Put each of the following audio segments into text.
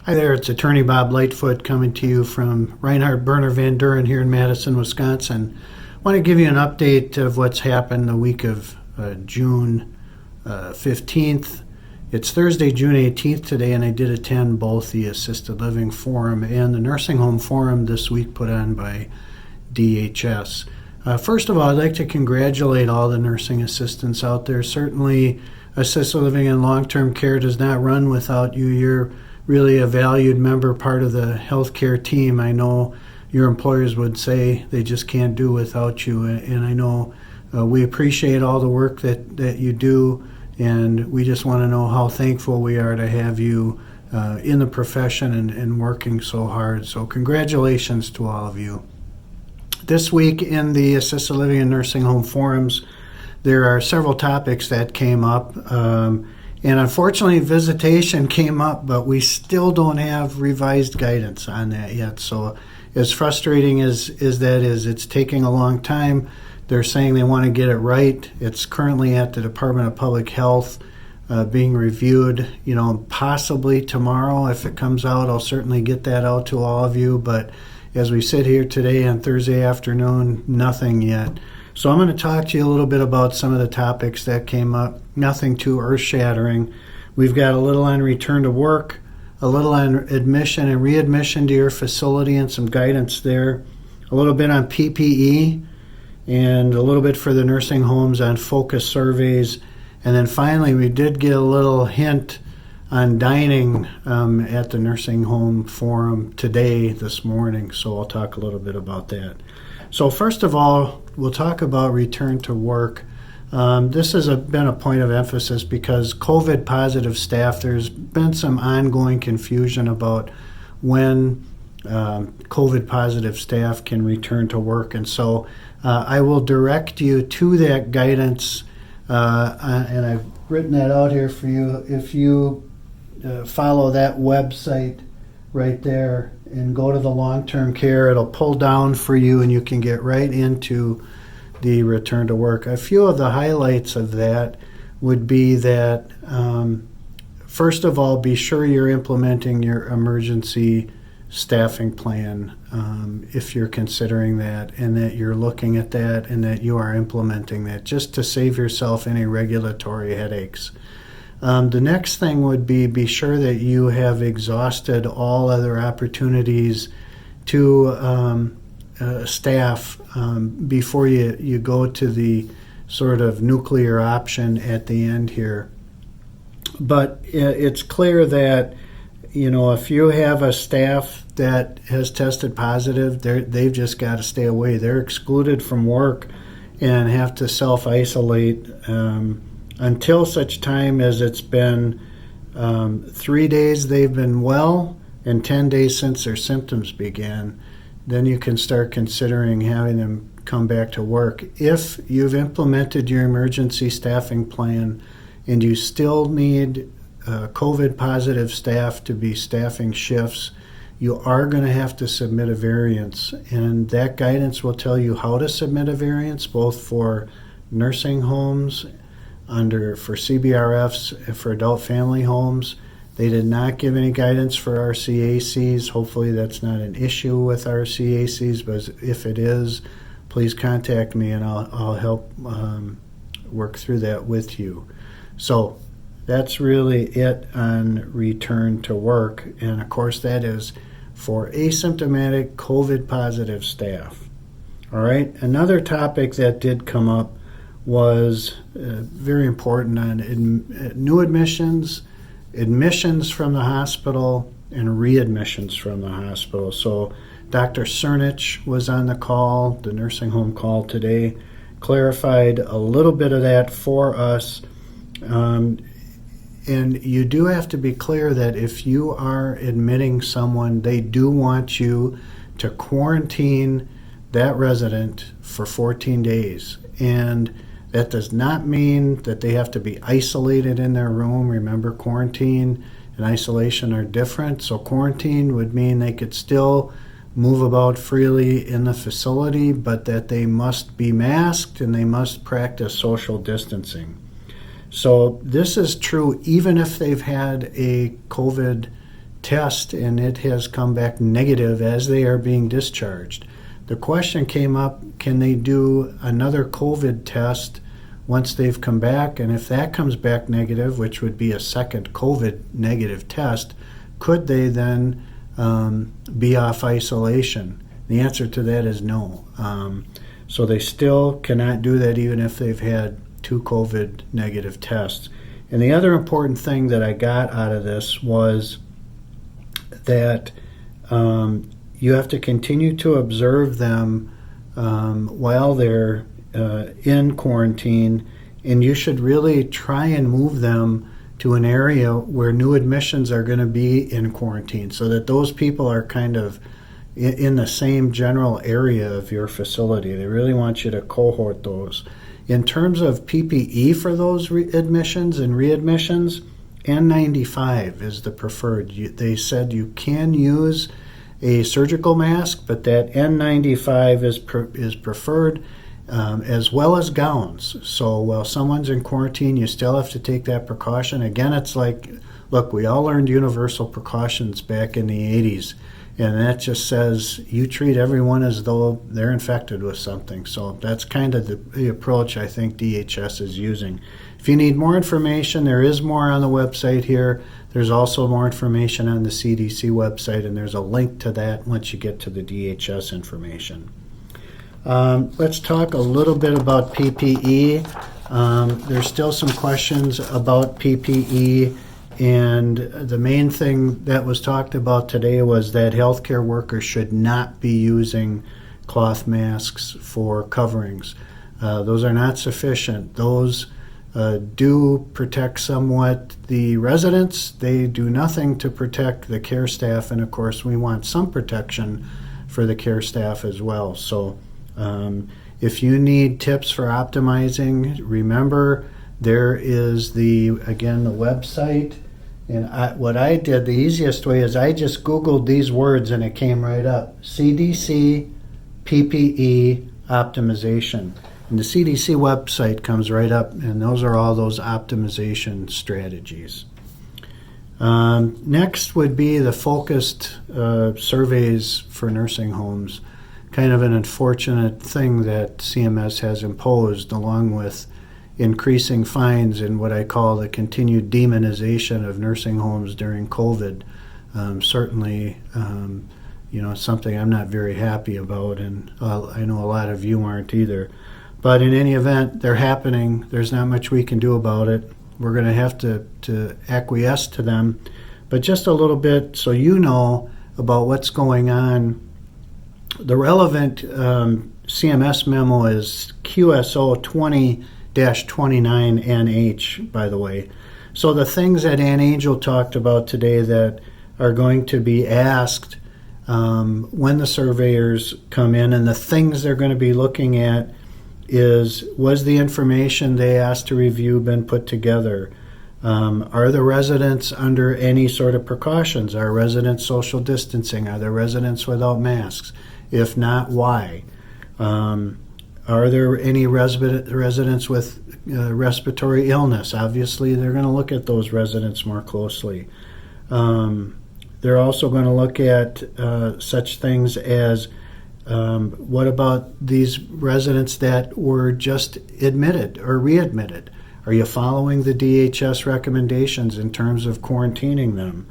Hi there, it's attorney Bob Lightfoot coming to you from Reinhart, Berner, Van Duren here in Madison, Wisconsin. I want to give you an update of what's happened the week of June 15th. It's Thursday, June 18th today, and I did attend both the Assisted Living Forum and the Nursing Home Forum this week put on by DHS. First of all, I'd like to congratulate all the nursing assistants out there. Certainly, assisted living and long-term care does not run without you. You're really a valued member, part of the healthcare team. I know your employers would say they just can't do without you, and I know we appreciate all the work that you do, and we just want to know how thankful we are to have you in the profession and working so hard. So congratulations to all of you. This week in the Assisted Living and Nursing Home Forums, there are several topics that came up. And unfortunately, visitation came up, but we still don't have revised guidance on that yet. So as frustrating as that is, it's taking a long time. They're saying they want to get it right. It's currently at the Department of Public Health being reviewed. Possibly tomorrow. If it comes out, I'll certainly get that out to all of you. But as we sit here today on Thursday afternoon, nothing yet. So I'm going to talk to you a little bit about some of the topics that came up. Nothing too earth-shattering. We've got a little on return to work, a little on admission and readmission to your facility and some guidance there, a little bit on PPE, and a little bit for the nursing homes on focus surveys. And then finally, we did get a little hint on dining at the nursing home forum this morning. So I'll talk a little bit about that. So first of all, we'll talk about return to work. This has been a point of emphasis because COVID positive staff, there's been some ongoing confusion about when COVID positive staff can return to work. And so I will direct you to that guidance, and I've written that out here for you. If you follow that website right there and go to the long-term care, it'll pull down for you and you can get right into the return to work. A few of the highlights of that would be that, first of all, be sure you're implementing your emergency staffing plan if you're considering that, and that you're looking at that and that you are implementing that just to save yourself any regulatory headaches. The next thing would be sure that you have exhausted all other opportunities to staff before you go to the sort of nuclear option at the end here. But it's clear that, if you have a staff that has tested positive, they've just got to stay away. They're excluded from work and have to self-isolate until such time as it's been 3 days they've been well and 10 days since their symptoms began. Then you can start considering having them come back to work. If you've implemented your emergency staffing plan and you still need COVID positive staff to be staffing shifts, you are going to have to submit a variance. And that guidance will tell you how to submit a variance, both for nursing homes, for CBRFs, for adult family homes. They did not give any guidance for RCACs. Hopefully that's not an issue with RCACs, but if it is, please contact me and I'll help work through that with you. So that's really it on return to work. And of course that is for asymptomatic COVID positive staff. All right, another topic that did come up was very important on new admissions, admissions from the hospital, and readmissions from the hospital. So Dr. Cernich was on the call, the nursing home call today, clarified a little bit of that for us. And you do have to be clear that if you are admitting someone, they do want you to quarantine that resident for 14 days. And that does not mean that they have to be isolated in their room. Remember, quarantine and isolation are different. So quarantine would mean they could still move about freely in the facility, but that they must be masked and they must practice social distancing. So this is true even if they've had a COVID test, and it has come back negative as they are being discharged. The question came up, can they do another COVID test once they've come back? And if that comes back negative, which would be a second COVID negative test, could they then be off isolation? The answer to that is no. So they still cannot do that even if they've had 2 COVID negative tests. And the other important thing that I got out of this was that you have to continue to observe them while they're in quarantine, and you should really try and move them to an area where new admissions are going to be in quarantine, so that those people are kind of in the same general area of your facility. They really want you to cohort those. In terms of PPE for those admissions and readmissions, N95 is the preferred. They said you can use a surgical mask, but that N95 is preferred, as well as gowns. So while someone's in quarantine, you still have to take that precaution. Again, it's like, look, we all learned universal precautions back in the 80s, and that just says you treat everyone as though they're infected with something. So that's kind of the approach I think DHS is using. If you need more information, there is more on the website here. There's also more information on the CDC website, and there's a link to that once you get to the DHS information. Let's talk a little bit about PPE. There's still some questions about PPE, and the main thing that was talked about today was that healthcare workers should not be using cloth masks for coverings. Those are not sufficient. Those do protect somewhat the residents. They do nothing to protect the care staff, and of course we want some protection for the care staff as well. So if you need tips for optimizing, remember there is the website. And what I did, the easiest way is I just Googled these words and it came right up. CDC PPE optimization. And the CDC website comes right up, and those are all those optimization strategies. Next would be the focused surveys for nursing homes. Kind of an unfortunate thing that CMS has imposed, along with increasing fines and what I call the continued demonization of nursing homes during COVID. Certainly, something I'm not very happy about, and I know a lot of you aren't either. But in any event, they're happening. There's not much we can do about it. We're going to have to acquiesce to them. But just a little bit so you know about what's going on. The relevant CMS memo is QSO 20-29NH, by the way. So the things that Ann Angel talked about today that are going to be asked when the surveyors come in, and the things they're going to be looking at is, was the information they asked to review been put together? Are the residents under any sort of precautions? Are residents social distancing? Are the residents without masks? If not, why? Are there any residents with respiratory illness? Obviously, they're going to look at those residents more closely. They're also going to look at such things as what about these residents that were just admitted or readmitted? Are you following the DHS recommendations in terms of quarantining them?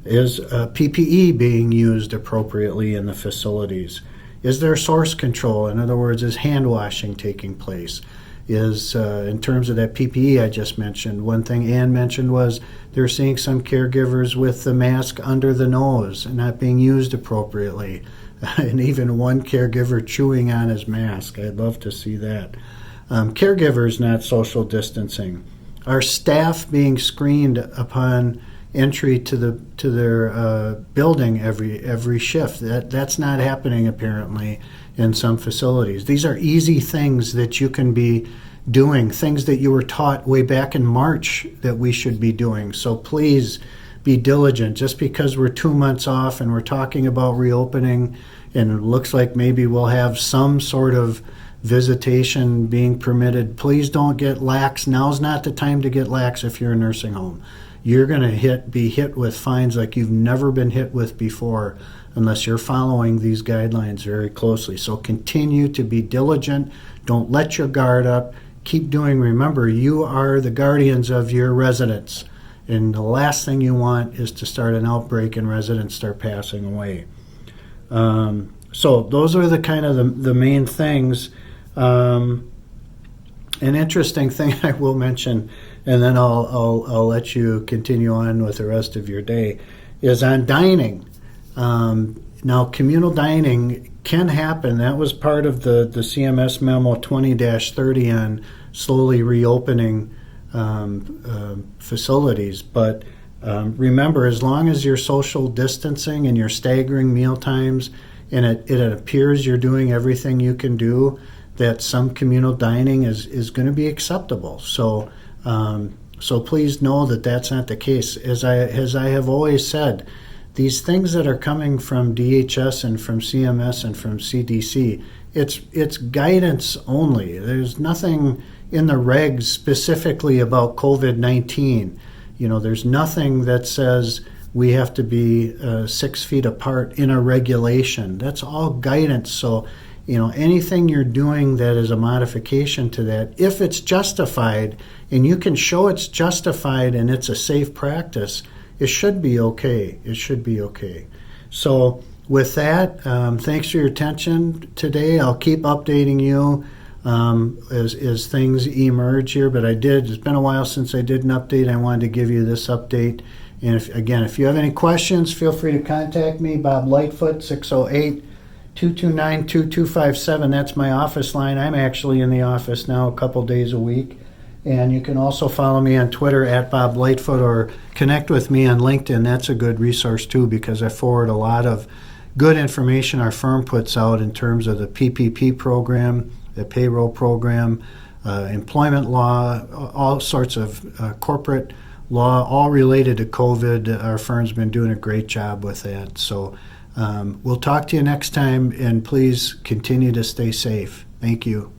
Is PPE being used appropriately in the facilities? Is there source control? In other words, is hand washing taking place? Is, in terms of that PPE I just mentioned, one thing Ann mentioned was they're seeing some caregivers with the mask under the nose and not being used appropriately. And even one caregiver chewing on his mask. I'd love to see that. Caregivers not social distancing. Are staff being screened upon entry to their building every shift? That's not happening apparently in some facilities. These are easy things that you can be doing, things that you were taught way back in March that we should be doing. So please be diligent. Just because we're 2 months off and we're talking about reopening and it looks like maybe we'll have some sort of visitation being permitted. Please don't get lax. Now's not the time to get lax if you're a nursing home. You're going to be hit with fines like you've never been hit with before unless you're following these guidelines very closely. So continue to be diligent. Don't let your guard up. Keep doing. Remember, you are the guardians of your residents. And the last thing you want is to start an outbreak and residents start passing away. So those are the kind of the main things. An interesting thing I will mention, and then I'll let you continue on with the rest of your day, is on dining. Now, communal dining can happen. That was part of the CMS memo 20-30 on slowly reopening facilities. But remember, as long as you're social distancing and you're staggering meal times, and it appears you're doing everything you can do, that some communal dining is going to be acceptable. So please know that that's not the case. As I have always said, these things that are coming from DHS and from CMS and from CDC, it's guidance only. There's nothing in the regs specifically about COVID-19. There's nothing that says we have to be 6 feet apart in a regulation. That's all guidance. So, anything you're doing that is a modification to that, if it's justified and you can show it's justified and it's a safe practice, it should be okay. It should be okay. So with that, thanks for your attention today. I'll keep updating you as things emerge here, but it's been a while since I did an update. I wanted to give you this update. And if you have any questions, feel free to contact me, Bob Lightfoot, 608-229-2257. That's my office line. I'm actually in the office now a couple days a week. And you can also follow me on Twitter at Bob Lightfoot, or connect with me on LinkedIn. That's a good resource too, because I forward a lot of good information our firm puts out in terms of the PPP program, the payroll program, employment law, all sorts of corporate law, all related to COVID. Our firm's been doing a great job with that. So we'll talk to you next time, and please continue to stay safe. Thank you.